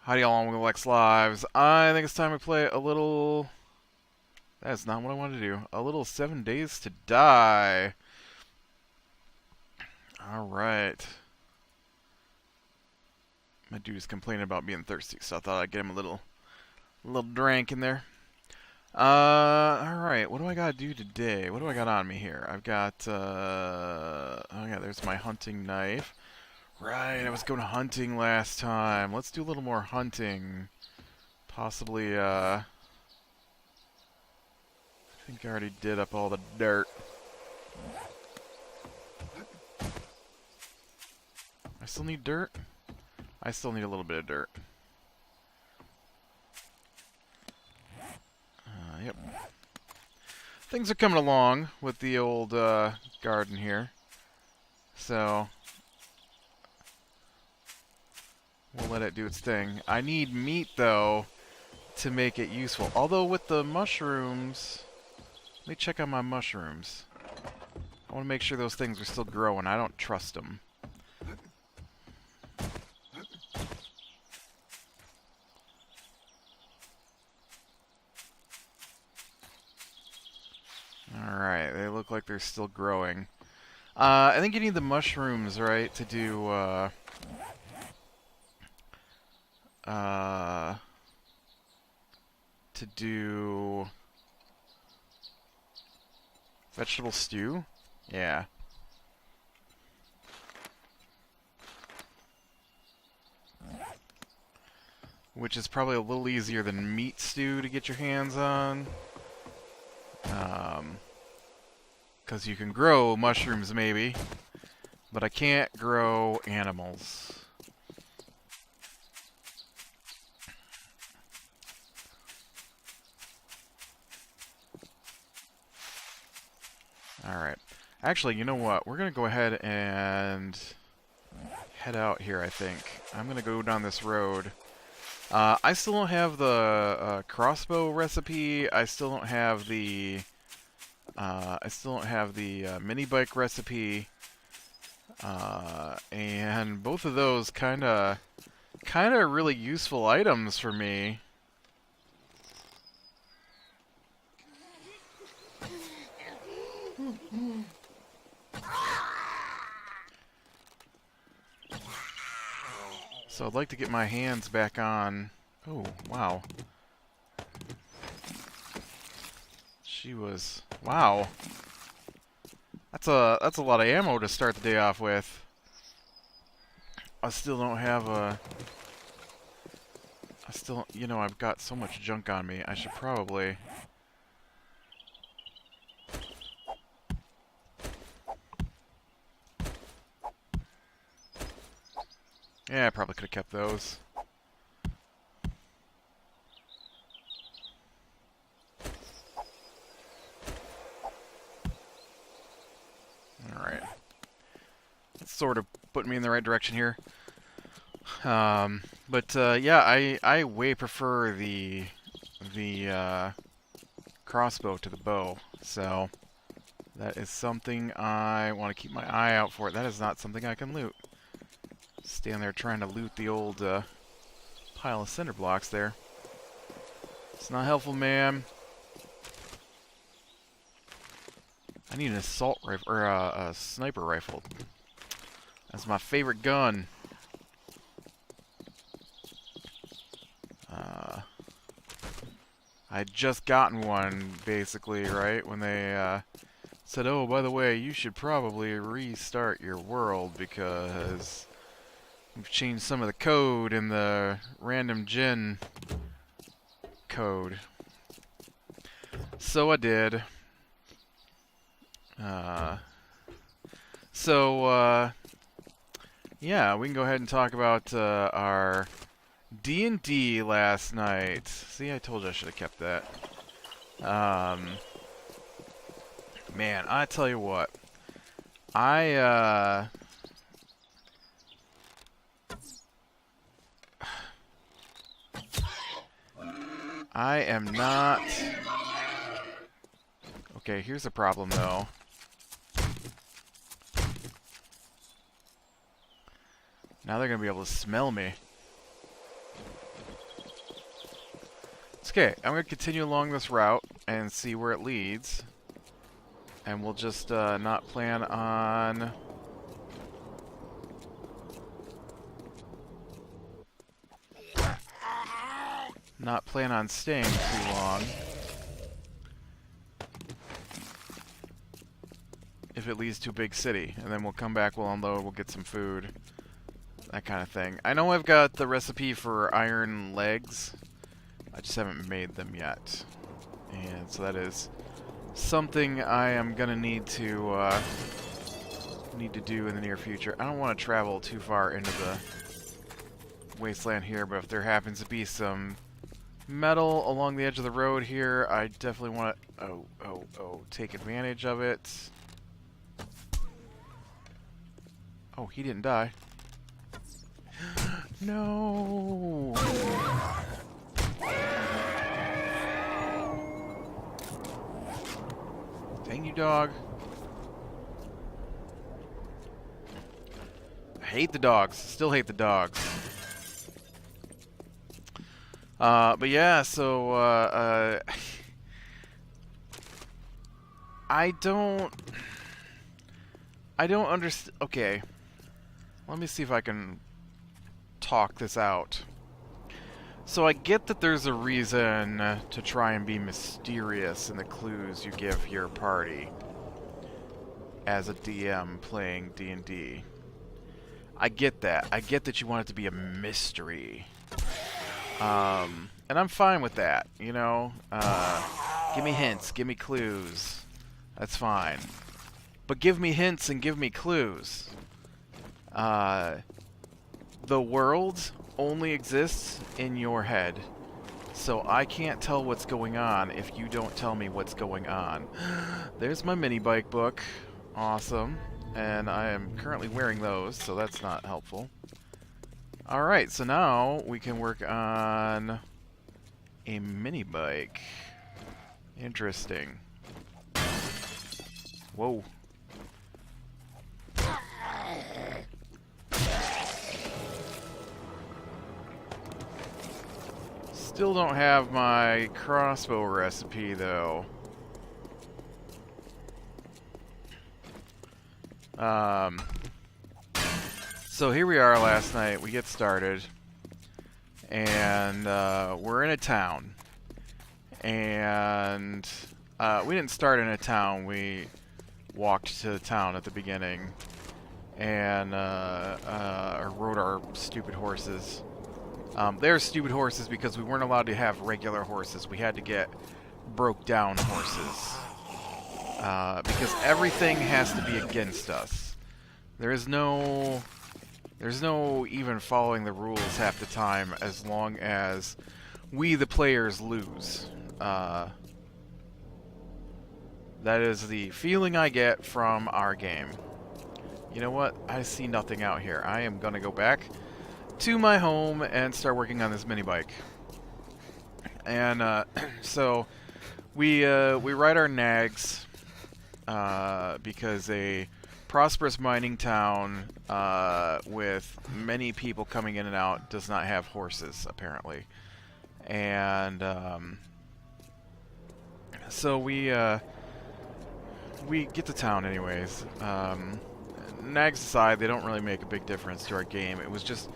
Howdy all on Lex Lives. I think it's time we play a little... That's not what I wanted to do. A little 7 Days to Die. Alright. My dude's complaining about being thirsty, so I thought I'd get him a little drink in there. Alright, what do I gotta do today? What do I got on me here? I've got, oh yeah, there's my hunting knife. Right, I was going hunting last time. Let's do a little more hunting. Possibly, I think I already did up all the dirt. I still need dirt? I still need a little bit of dirt. Yep. Things are coming along with the old garden here. So, we'll let it do its thing. I need meat, though, to make it useful. Although with the mushrooms... Let me check on my mushrooms. I want to make sure those things are still growing. I don't trust them. Alright, they look like they're still growing. I think you need the mushrooms, right, to do, vegetable stew? Yeah. Which is probably a little easier than meat stew to get your hands on. Because you can grow mushrooms, maybe. But I can't grow animals. Alright. Actually, you know what? We're going to go ahead and head out here, I think. I'm going to go down this road. I still don't have the crossbow recipe. I still don't have the minibike recipe. And both of those kind of really useful items for me. So I'd like to get my hands back on... Oh, wow. She was... Wow. That's a lot of ammo to start the day off with. I still don't have a... You know, I've got so much junk on me. I should probably... Yeah, I probably could have kept those. Alright. That's sort of putting me in the right direction here. Yeah, I way prefer the crossbow to the bow. So, that is something I want to keep my eye out for. That is not something I can loot. Stand there trying to loot the old pile of cinder blocks there. It's not helpful, ma'am. I need an assault rifle, or a sniper rifle. That's my favorite gun. I'd just gotten one, basically, right? When they said, oh, by the way, you should probably restart your world because... we've changed some of the code in the random gen code. So I did. Yeah, we can go ahead and talk about our D&D last night. See, I told you I should have kept that. Man, I tell you what. I am not... Okay, here's the problem, though. Now they're going to be able to smell me. It's okay. I'm going to continue along this route and see where it leads. And we'll just not plan on... Not plan on staying too long. If it leads to a big city. And then we'll come back, we'll unload, we'll get some food. That kind of thing. I know I've got the recipe for iron legs. I just haven't made them yet. And so that is something I am gonna need to do in the near future. I don't want to travel too far into the wasteland here, but if there happens to be some metal along the edge of the road here, I definitely want to take advantage of it. Oh, he didn't die. No. Dang you, dog. I hate the dogs. Still hate the dogs. But yeah, so, I don't understand. Okay. Let me see if I can talk this out. So I get that there's a reason to try and be mysterious in the clues you give your party as a DM playing D&D. I get that. I get that you want it to be a mystery. And I'm fine with that, you know? Give me hints, give me clues. That's fine. But give me hints and give me clues. The world only exists in your head. So I can't tell what's going on if you don't tell me what's going on. There's my mini bike book. Awesome. And I am currently wearing those, so that's not helpful. Alright, so now we can work on a mini bike. Interesting. Whoa. Still don't have my crossbow recipe, though. So here we are last night. We get started. And we're in a town. And we didn't start in a town. We walked to the town at the beginning. And rode our stupid horses. They're stupid horses because we weren't allowed to have regular horses. We had to get broke down horses. Because everything has to be against us. There's no even following the rules half the time as long as we, the players, lose. That is the feeling I get from our game. You know what? I see nothing out here. I am gonna go back to my home and start working on this mini bike. And so we ride our nags because a prosperous mining town with many people coming in and out does not have horses, apparently. And so we get to town anyways. Nags aside, they don't really make a big difference to our game. It was just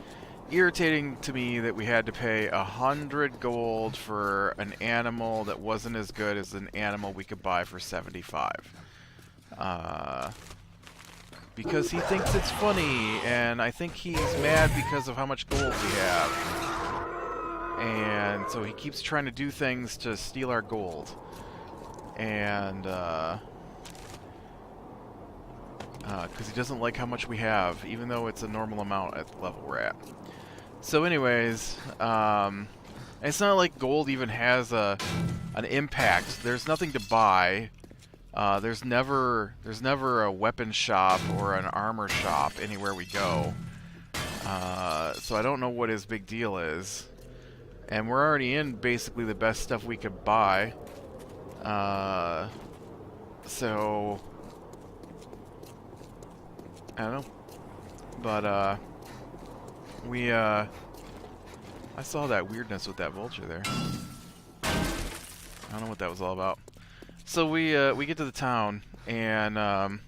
irritating to me that we had to pay 100 gold for an animal that wasn't as good as an animal we could buy for 75. Because he thinks it's funny, and I think he's mad because of how much gold we have. And so he keeps trying to do things to steal our gold. And, because he doesn't like how much we have, even though it's a normal amount at the level we're at. So anyways, it's not like gold even has an impact. There's nothing to buy. There's never a weapon shop or an armor shop anywhere we go. So I don't know what his big deal is. And we're already in basically the best stuff we could buy. So I don't know. But I saw that weirdness with that vulture there. don't know what that was all about. So we get to the town, and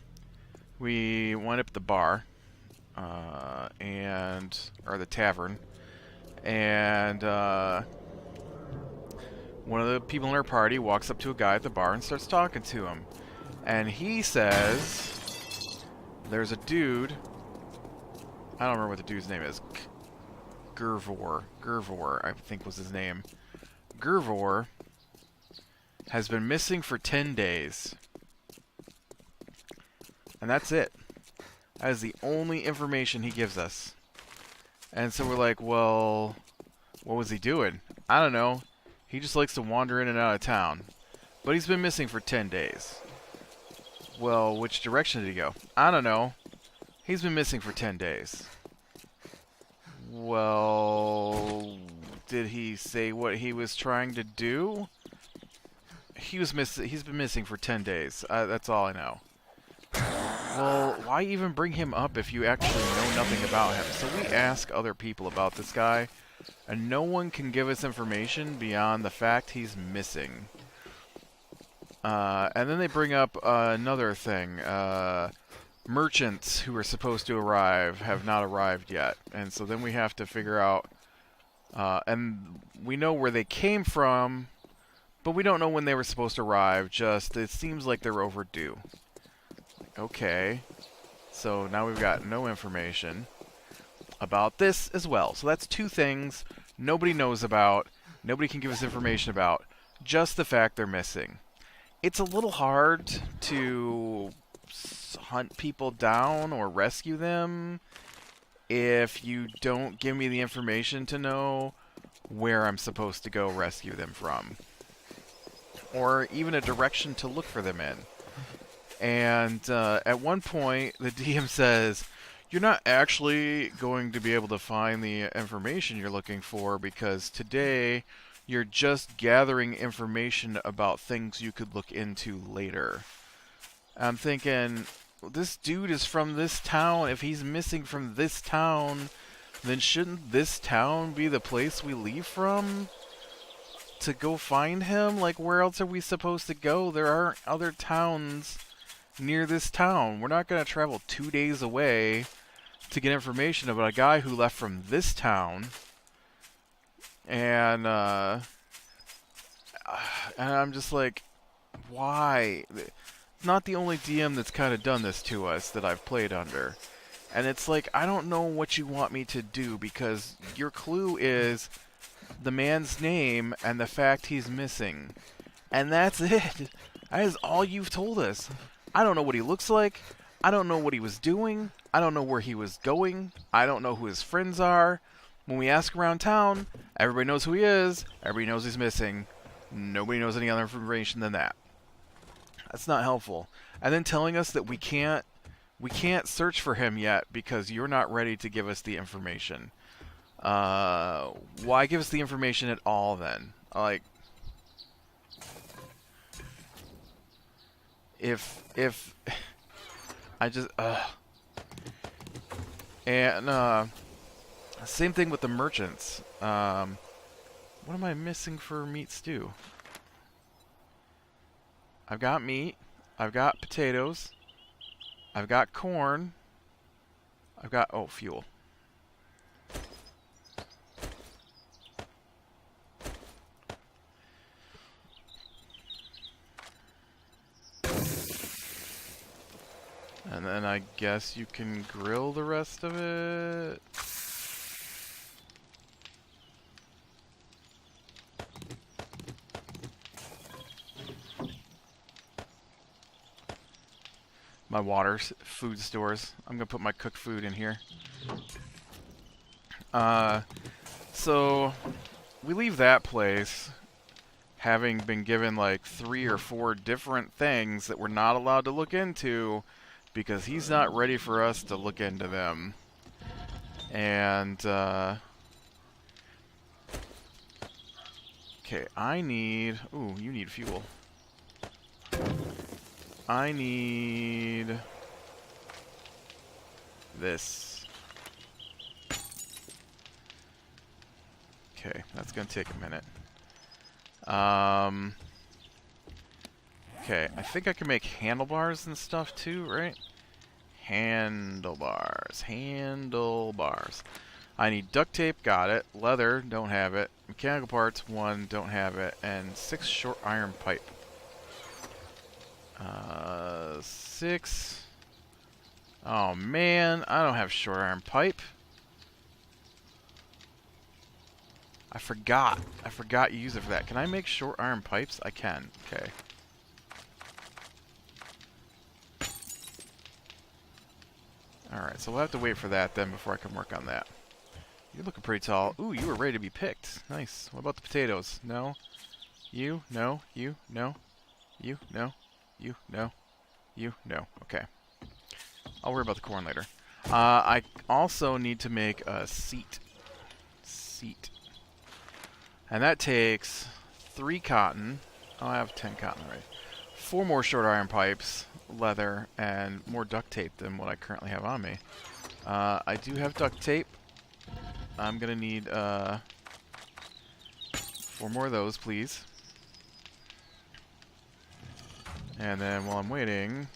we wind up at the bar, or the tavern, and one of the people in our party walks up to a guy at the bar and starts talking to him. And he says, there's a dude, I don't remember what the dude's name is, Gervor, I think was his name. Gervor has been missing for 10 days. And that's it. That is the only information he gives us. And so we're like, well, what was he doing? I don't know. He just likes to wander in and out of town. But he's been missing for 10 days. Well, which direction did he go? I don't know. He's been missing for 10 days. Well, did he say what he was trying to do? He's been missing for 10 days. That's all I know. Well, why even bring him up if you actually know nothing about him? So we ask other people about this guy, and no one can give us information beyond the fact he's missing. And then they bring up another thing. Merchants who are supposed to arrive have not arrived yet. And so then we have to figure out... and we know where they came from, but we don't know when they were supposed to arrive. Just, it seems like they're overdue. Okay. So now we've got no information about this as well. So that's two things nobody knows about, nobody can give us information about, just the fact they're missing. It's a little hard to hunt people down or rescue them if you don't give me the information to know where I'm supposed to go rescue them from, or even a direction to look for them in. And at one point, the DM says, you're not actually going to be able to find the information you're looking for because today you're just gathering information about things you could look into later. I'm thinking, this dude is from this town. If he's missing from this town, then shouldn't this town be the place we leave from to go find him? Like, where else are we supposed to go? There aren't other towns near this town. We're not going to travel 2 days away to get information about a guy who left from this town. And I'm just like, why? It's not the only DM that's kind of done this to us that I've played under. And it's like, I don't know what you want me to do, because your clue is the man's name and the fact he's missing. And that's it. That is all you've told us. I don't know what he looks like. I don't know what he was doing. I don't know where he was going. I don't know who his friends are. When we ask around town, everybody knows who he is. Everybody knows he's missing. Nobody knows any other information than that. That's not helpful. And then telling us that we can't search for him yet because you're not ready to give us the information. Why give us the information at all then? Like, if I just and same thing with the merchants. What am I missing for meat stew? I've got meat, I've got potatoes, I've got corn, I've got fuel. And then I guess you can grill the rest of it. My food stores. I'm gonna put my cooked food in here. So we leave that place having been given like 3 or 4 different things that we're not allowed to look into because he's not ready for us to look into them. And okay, I need... Ooh, you need fuel. I need this. Okay, that's gonna take a minute. Okay, I think I can make handlebars and stuff too, right? Handlebars. Handlebars. I need duct tape, got it. Leather, don't have it. Mechanical parts, 1, don't have it. And 6 short iron pipe. 6. Oh man, I don't have short iron pipe. I forgot. I forgot you use it for that. Can I make short iron pipes? I can. Okay. Alright, so we'll have to wait for that then before I can work on that. You're looking pretty tall. Ooh, you were ready to be picked. Nice. What about the potatoes? No. You? No. You? No. You? No. You? No. You? No. Okay. I'll worry about the corn later. I also need to make a seat. Seat. And that takes 3 cotton. Oh, I have 10 cotton already. 4 more short iron pipes, leather, and more duct tape than what I currently have on me. I do have duct tape. I'm going to need 4 more of those, please. And then while I'm waiting,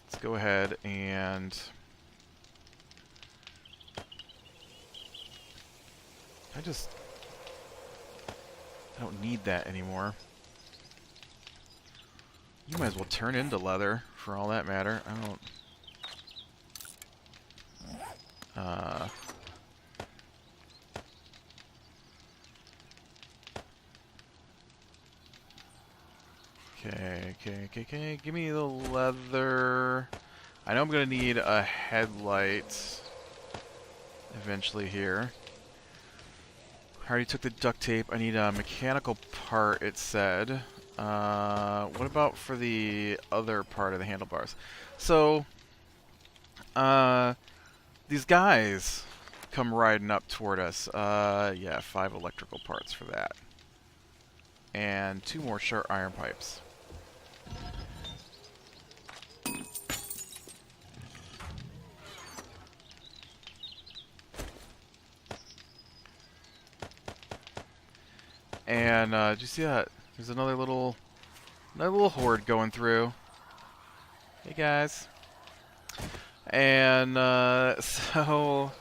let's go ahead and... I don't need that anymore. You might as well turn into leather, for all that matter. I don't... Okay. Give me the leather. I know I'm gonna need a headlight eventually here. I already took the duct tape. I need a mechanical part, it said. What about for the other part of the handlebars? So, these guys come riding up toward us. Yeah, 5 electrical parts for that. And 2 more short iron pipes. And, did you see that? There's another little horde going through. Hey, guys. And, so...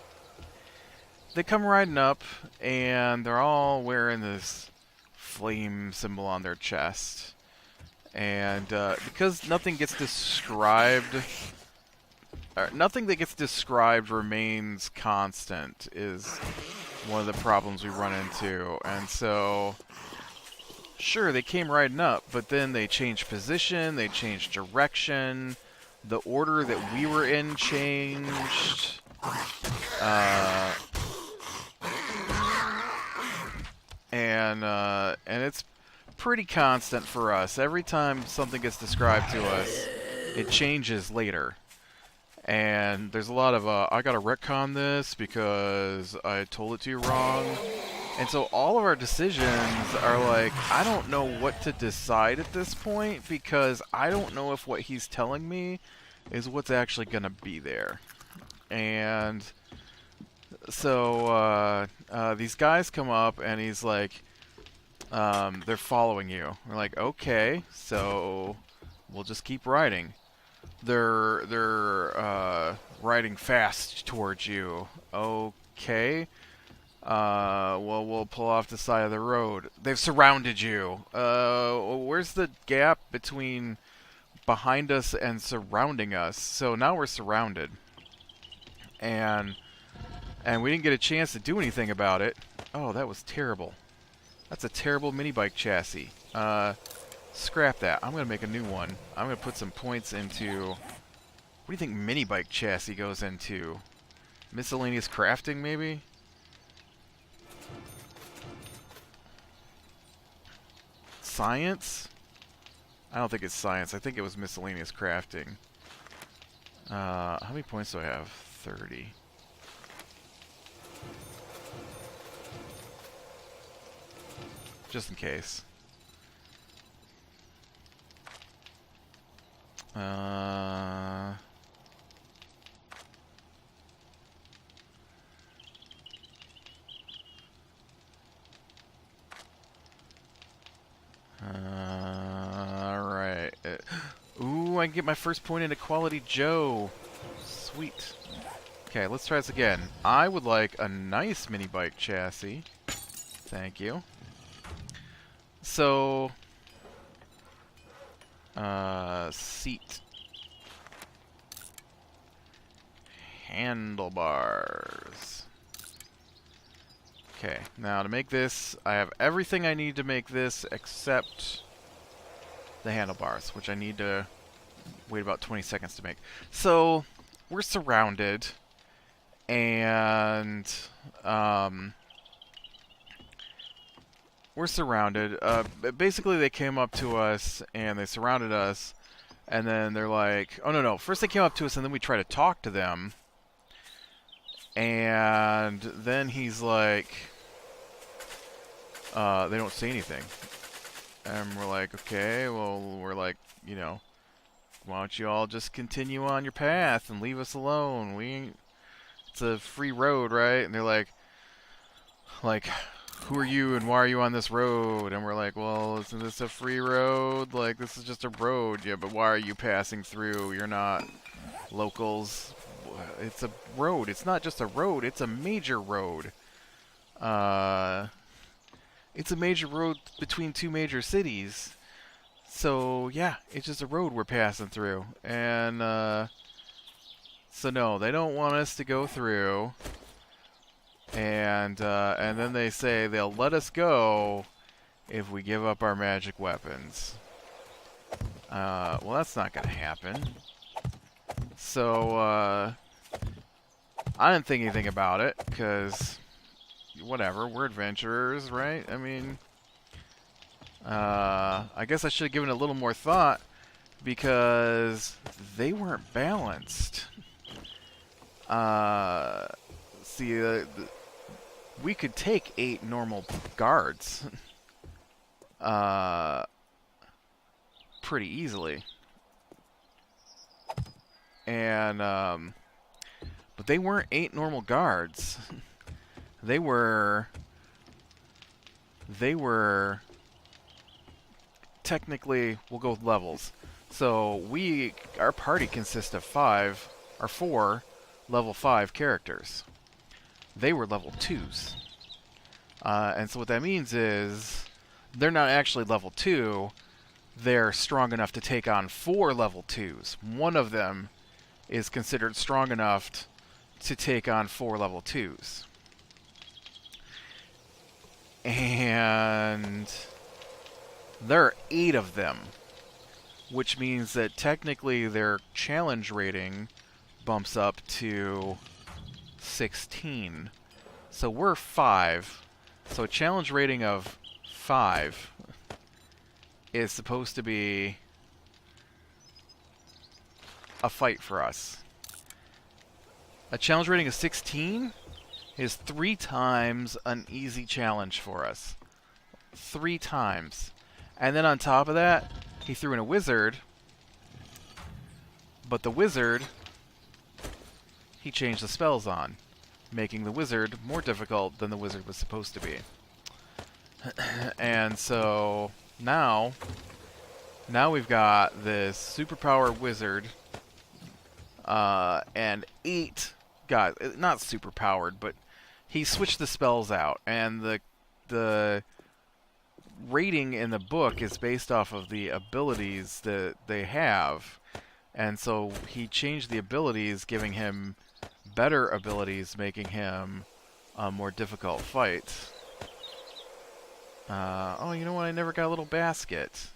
they come riding up, and they're all wearing this flame symbol on their chest. And, because nothing gets described... nothing that gets described remains constant is one of the problems we run into. And so, sure, they came riding up, but then they changed position, they changed direction, the order that we were in changed. And it's pretty constant for us. Every time something gets described to us, it changes later. And there's a lot of, I gotta retcon this because I told it to you wrong. And so all of our decisions are like, I don't know what to decide at this point because I don't know if what he's telling me is what's actually gonna be there. And so these guys come up and he's like, they're following you. We're like, okay, so we'll just keep riding. They're riding fast towards you. Okay. Well, we'll pull off the side of the road. They've surrounded you. Where's the gap between behind us and surrounding us? So now we're surrounded. And we didn't get a chance to do anything about it. Oh, that was terrible. That's a terrible minibike chassis. Scrap that. I'm going to make a new one. I'm going to put some points into... What do you think minibike chassis goes into? Miscellaneous crafting, maybe? Science? I don't think it's science. I think it was miscellaneous crafting. How many points do I have? 30. Just in case. Alright. Ooh, I can get my first point into Quality Joe. Sweet. Okay, let's try this again. I would like a nice mini bike chassis. Thank you. So, seat. Handlebars. Okay, now to make this, I have everything I need to make this except the handlebars, which I need to wait about 20 seconds to make. So, we're surrounded, and we're surrounded. Basically, they came up to us, and they surrounded us, and then they're like, oh, no. First they came up to us, and then we tried to talk to them, and then he's like, they don't say anything. And we're like, okay, well, we're like, you know, why don't you all just continue on your path and leave us alone? It's a free road, right? And they're like, who are you and why are you on this road? And we're like, well, isn't this a free road? Like, this is just a road. Yeah, but why are you passing through? You're not locals. It's a road. It's not just a road. It's a major road. It's a major road between two major cities. So, yeah, it's just a road we're passing through. And, so no, they don't want us to go through. And then they say they'll let us go if we give up our magic weapons. Well, that's not gonna happen. So, I didn't think anything about it, because, whatever, we're adventurers, right? I mean, I guess I should have given it a little more thought, because they weren't balanced. See, we could take 8 normal guards pretty easily. And, but they weren't 8 normal guards. They were technically, we'll go with levels. So our party consists of 4 level 5 characters. They were level 2s. And so what that means is they're not actually level 2. They're strong enough to take on 4 level 2s. One of them is considered strong enough to take on 4 level 2s. And there are 8 of them, which means that technically their challenge rating bumps up to 16. So we're 5. So a challenge rating of 5 is supposed to be a fight for us. A challenge rating of 16 is 3 times an easy challenge for us. 3 times. And then on top of that, he threw in a wizard. But the wizard, he changed the spells on, making the wizard more difficult than the wizard was supposed to be. And so now we've got this superpower wizard and 8 guys, not superpowered, but he switched the spells out, and the rating in the book is based off of the abilities that they have. And so he changed the abilities, giving him better abilities, making him a more difficult fight. Oh, you know what? I never got a little basket.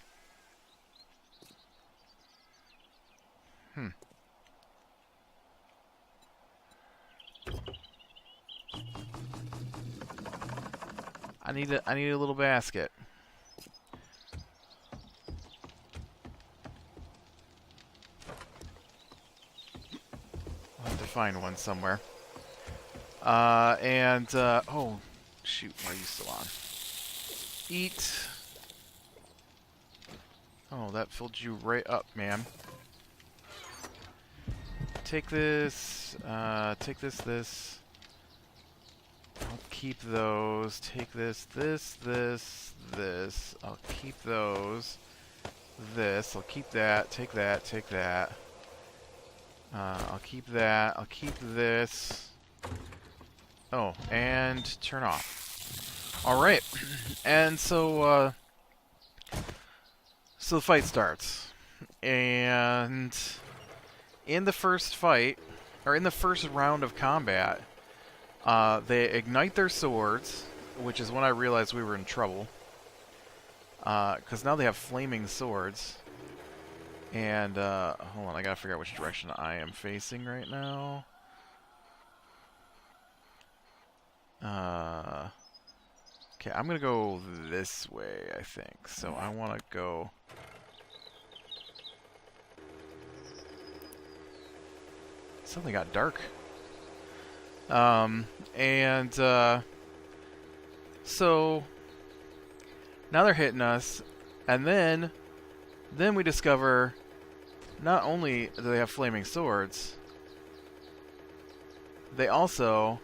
I need a little basket. I'll have to find one somewhere. Oh, shoot, why are you still on? Eat. Oh, that filled you right up, man. Take this, this. I'll keep those. Take this. I'll keep those. this. I'll keep that. Take that. Take that. I'll keep that. I'll keep this. Oh, and turn off. Alright. And so the fight starts. And in the first fight, or in the first round of combat, they ignite their swords, which is when I realized we were in trouble. Because now they have flaming swords. And, hold on, I gotta figure out which direction I am facing right now. Okay, I'm gonna go this way, I think. So I wanna go... Suddenly got dark. So now they're hitting us, and then we discover not only do they have flaming swords, they also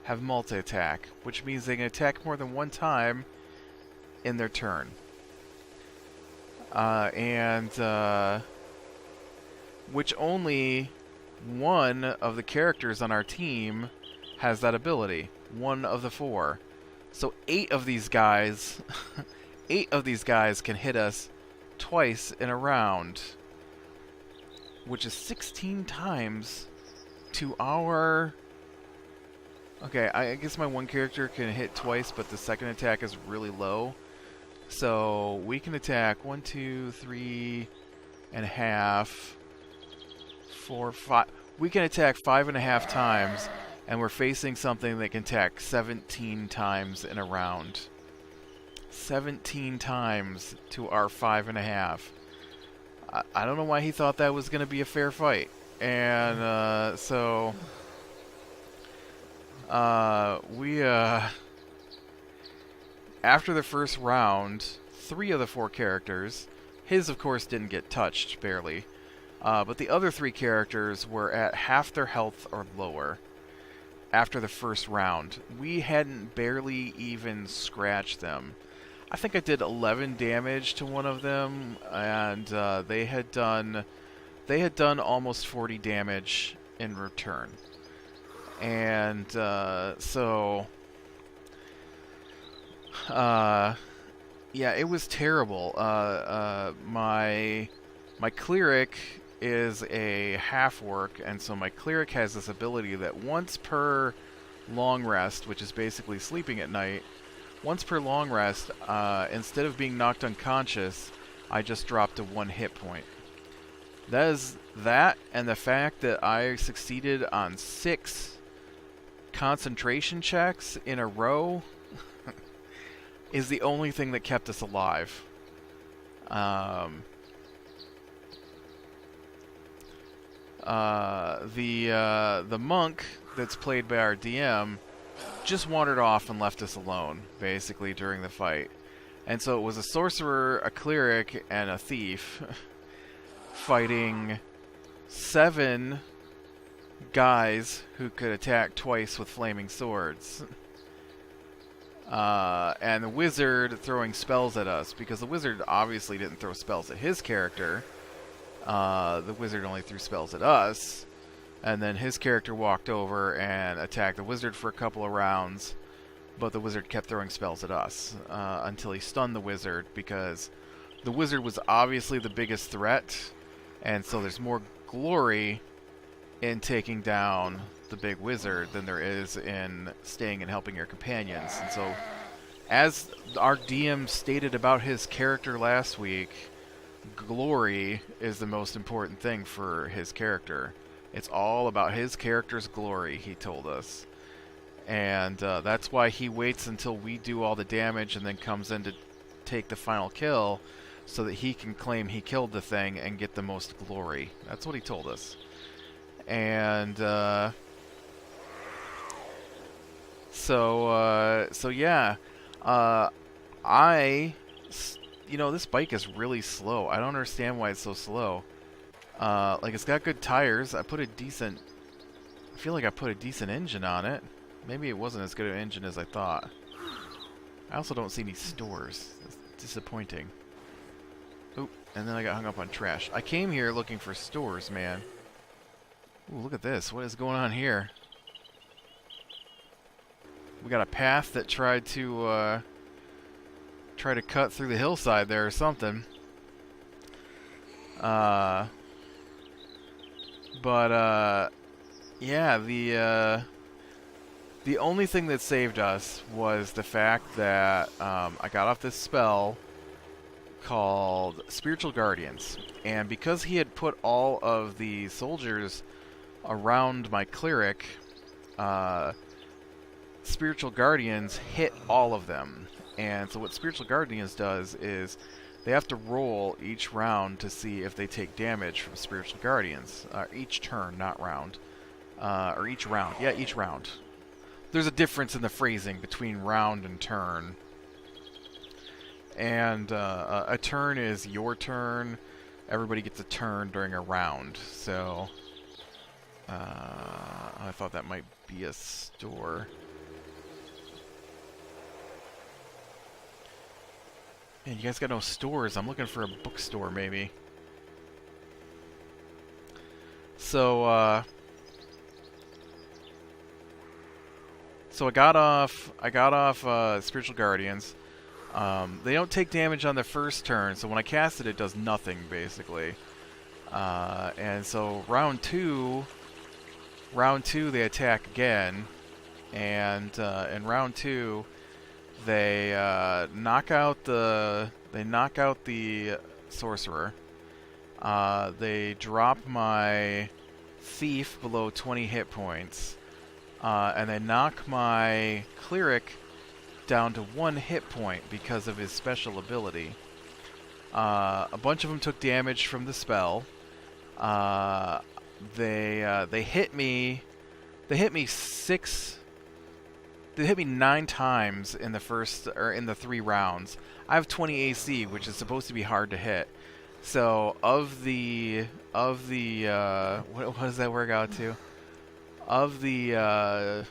have multi-attack, which means they can attack more than one time in their turn. Which only one of the characters on our team has that ability. One of the 4. So 8 of these guys, 8 of these guys can hit us twice in a round, which is 16 times to our... Okay, I guess my one character can hit twice, but the second attack is really low. So we can attack 1, 2, 3 and a half, 4, 5. We can attack 5.5 times, and we're facing something that can attack 17 times in a round. 17 times to our 5.5. I don't know why he thought that was going to be a fair fight. And after the first round, 3 of the 4 characters, his of course didn't get touched, barely. But the other 3 characters were at half their health or lower after the first round. We hadn't barely even scratched them. I think I did 11 damage to one of them, and they had done almost 40 damage in return. And yeah, it was terrible. My cleric is a half orc, and so my cleric has this ability that once per long rest, which is basically sleeping at night, once per long rest, instead of being knocked unconscious, I just drop to 1 hit point. That is that, and the fact that I succeeded on 6 concentration checks in a row is the only thing that kept us alive. The monk that's played by our DM just wandered off and left us alone, basically, during the fight. And so it was a sorcerer, a cleric, and a thief fighting 7 guys who could attack twice with flaming swords. And the wizard throwing spells at us, because the wizard obviously didn't throw spells at his character. The wizard only threw spells at us, and then his character walked over and attacked the wizard for a couple of rounds, but the wizard kept throwing spells at us until he stunned the wizard, because the wizard was obviously the biggest threat, and so there's more glory in taking down the big wizard than there is in staying and helping your companions. And so, as our DM stated about his character last week, glory is the most important thing for his character. It's all about his character's glory, he told us. And that's why he waits until we do all the damage and then comes in to take the final kill, so that he can claim he killed the thing and get the most glory. That's what he told us. And so yeah, you know, this bike is really slow. I don't understand why it's so slow. Like, it's got good tires. I feel like I put a decent engine on it. Maybe it wasn't as good an engine as I thought. I also don't see any stores. That's disappointing. Oop, and then I got hung up on trash. I came here looking for stores, man. Ooh, look at this. What is going on here? We got a path that tried to cut through the hillside there or something. Yeah, the only thing that saved us was the fact that I got off this spell called Spiritual Guardians, and because he had put all of the soldiers around my cleric, Spiritual Guardians hit all of them. And so what Spiritual Guardians does is they have to roll each round to see if they take damage from Spiritual Guardians. Each turn, not round. Or each round. Yeah, each round. There's a difference in the phrasing between round and turn. And a turn is your turn. Everybody gets a turn during a round. So, I thought that might be a store. Man, you guys got no stores. I'm looking for a bookstore, maybe. So, so I got off Spiritual Guardians. They don't take damage on the first turn, so when I cast it, it does nothing, basically. And so round two, they attack again, and in round two, they knock out the sorcerer. They drop my thief below 20 hit points, and they knock my cleric down to 1 hit point because of his special ability. A bunch of them took damage from the spell. They hit me. They hit me 9 times in the first, or in the 3 rounds. I have 20 AC, which is supposed to be hard to hit. So of the what does that work out to? Of the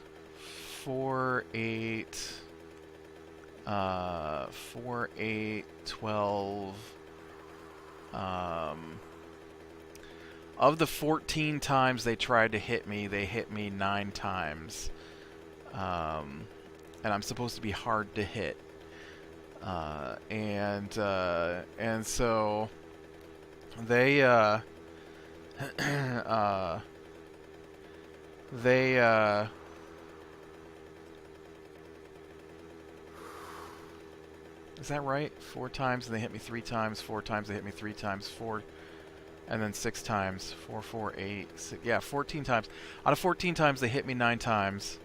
4, 8, 12. Of the 14 times they tried to hit me, they hit me 9 times. And I'm supposed to be hard to hit. And so they is that right? 4 times and they hit me 3 times, 4 times they hit me 3 times, 4, and then 6 times. 4, 4, 8, 6, yeah, 14 times. Out of 14 times they hit me 9 times.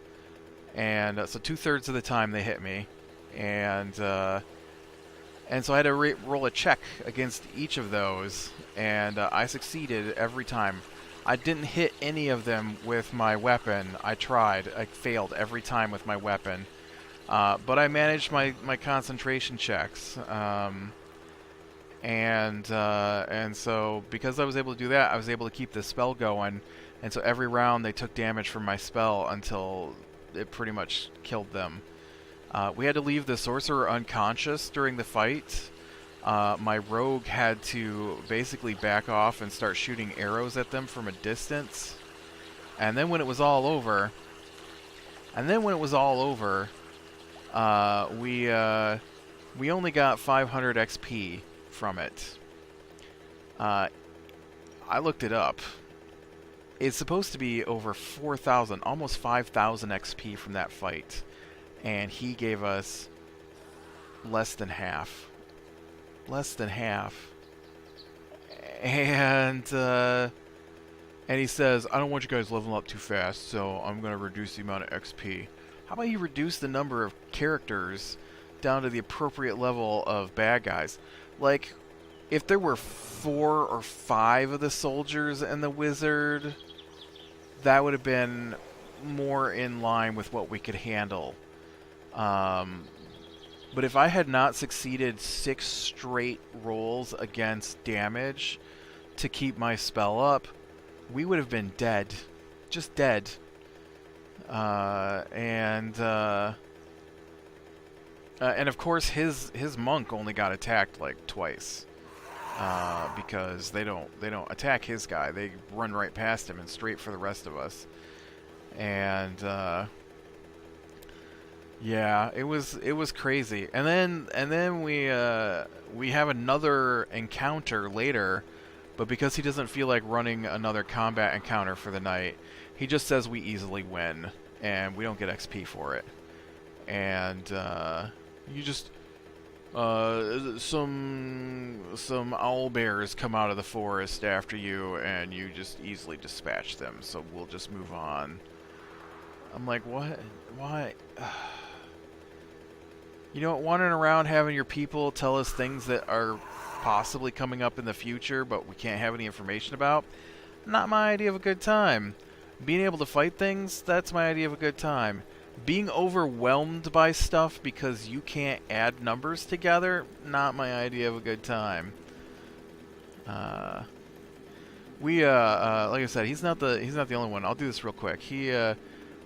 And so 2/3 of the time they hit me. And so I had to roll a check against each of those, and I succeeded every time. I didn't hit any of them with my weapon. I tried. I failed every time with my weapon. But I managed my concentration checks. And so because I was able to do that, I was able to keep the spell going. And so every round they took damage from my spell until it pretty much killed them. We had to leave the sorcerer unconscious during the fight. My rogue had to basically back off and start shooting arrows at them from a distance. And then when it was all over, we only got 500 XP from it. I looked it up. It's supposed to be over 4,000, almost 5,000 XP from that fight. And he gave us less than half. Less than half. And he says, I don't want you guys leveling up too fast, so I'm going to reduce the amount of XP. How about you reduce the number of characters down to the appropriate level of bad guys? Like, if there were 4 or 5 of the soldiers and the wizard, that would have been more in line with what we could handle. But if I had not succeeded 6 straight rolls against damage to keep my spell up, we would have been dead. Just dead. And of course his monk only got attacked like twice. because they don't attack his guy. They run right past him and straight for the rest of us. And yeah, it was crazy. And then we have another encounter later, but because he doesn't feel like running another combat encounter for the night, he just says we easily win, and we don't get XP for it. And you just some owl bears come out of the forest after you, and you just easily dispatch them. So we'll just move on. I'm like, what? Why? You know, wandering around having your people tell us things that are possibly coming up in the future, but we can't have any information about. Not my idea of a good time. Being able to fight things, that's my idea of a good time. Being overwhelmed by stuff because you can't add numbers together, not my idea of a good time. Like I said, he's not the only one. I'll do this real quick.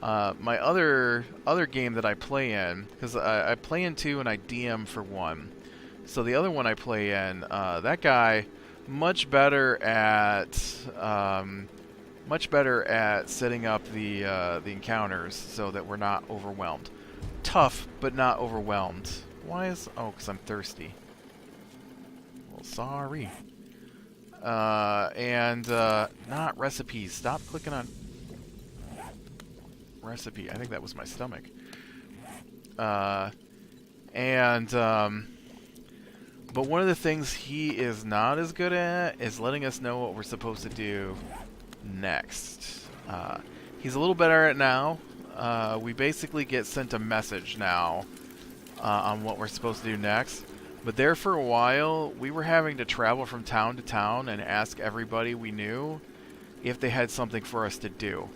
My other game that I play in, because I play in 2 and I DM for 1. So the other one I play in, that guy, much better at setting up the encounters so that we're not overwhelmed. Tough, but not overwhelmed. Why is... Oh, because I'm thirsty. Well, sorry. Not recipes. Stop clicking on... Recipe. I think that was my stomach. But one of the things he is not as good at is letting us know what we're supposed to do next. He's a little better at it now. We basically get sent a message now on what we're supposed to do next. But there for a while, we were having to travel from town to town and ask everybody we knew if they had something for us to do.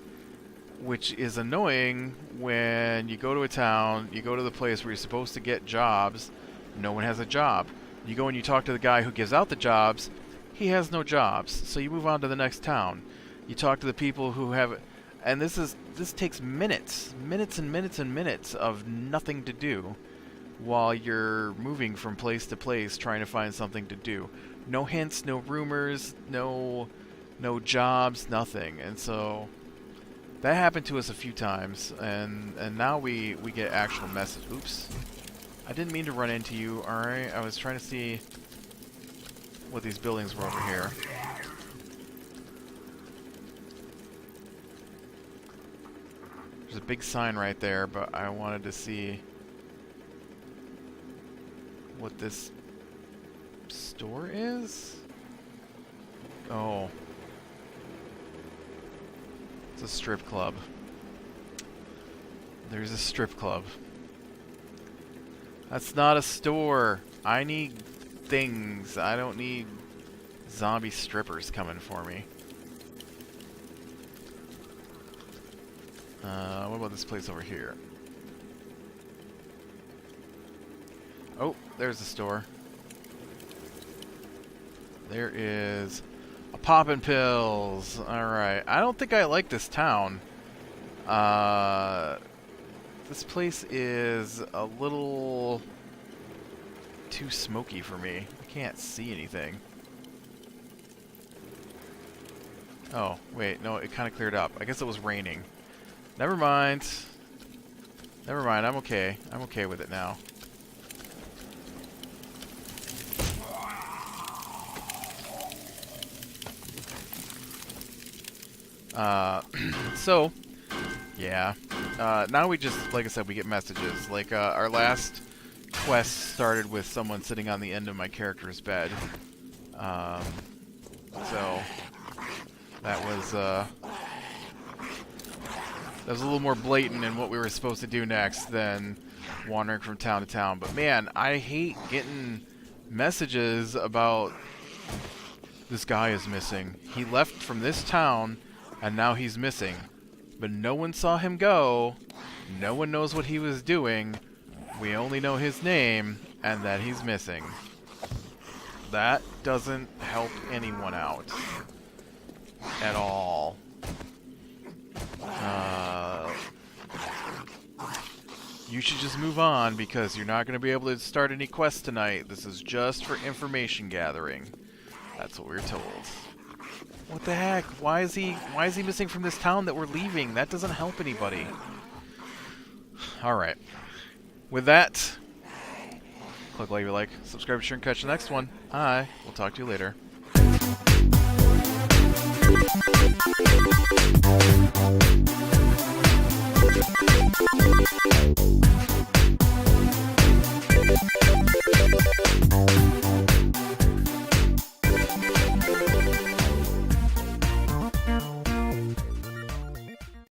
Which is annoying when you go to a town, you go to the place where you're supposed to get jobs, no one has a job. You go and you talk to the guy who gives out the jobs, he has no jobs, so you move on to the next town. You talk to the people who have... And this takes minutes and minutes and minutes of nothing to do while you're moving from place to place trying to find something to do. No hints, no rumors, no jobs, nothing. And so... That happened to us a few times, and now we get actual message. Oops. I didn't mean to run into you, alright? I was trying to see what these buildings were over here. There's a big sign right there, but I wanted to see what this store is? Oh. It's a strip club. There's a strip club. That's not a store. I need things. I don't need zombie strippers coming for me. What about this place over here? Oh, there's the store. There is a poppin' pills. Alright. I don't think I like this town. This place is a little too smoky for me. I can't see anything. Oh, wait. No, it kind of cleared up. I guess it was raining. Never mind. Never mind. I'm okay. I'm okay with it now. So, yeah. Now we just, like I said, we get messages. Like, our last quest started with someone sitting on the end of my character's bed. So, that was a little more blatant in what we were supposed to do next than wandering from town to town. But man, I hate getting messages about this guy is missing. He left from this town, and now he's missing. But no one saw him go. No one knows what he was doing. We only know his name, and that he's missing. That doesn't help anyone out. At all. You should just move on, because you're not going to be able to start any quests tonight. This is just for information gathering. That's what we were told. What the heck? Why is he missing from this town that we're leaving? That doesn't help anybody. Alright. With that, click like, subscribe, share, and catch the next one. We'll talk to you later.